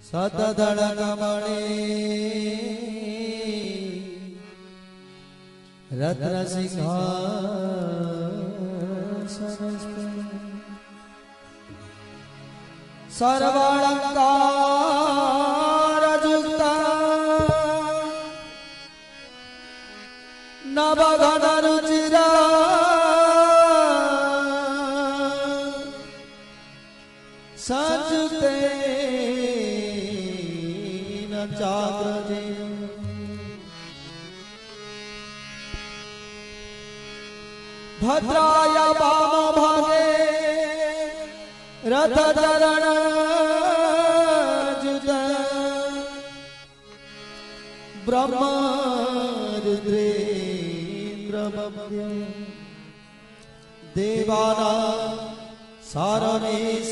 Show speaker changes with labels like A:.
A: सतधड़कमणि रत्न सिंहासन सर्वालंकार युक्ता नवघन रुचिरा सचते न चाग्रजे भद्राय वाम भागे रथ चरण जुत ब्रह्म रुद्रेन्द्र देवाना सारणेश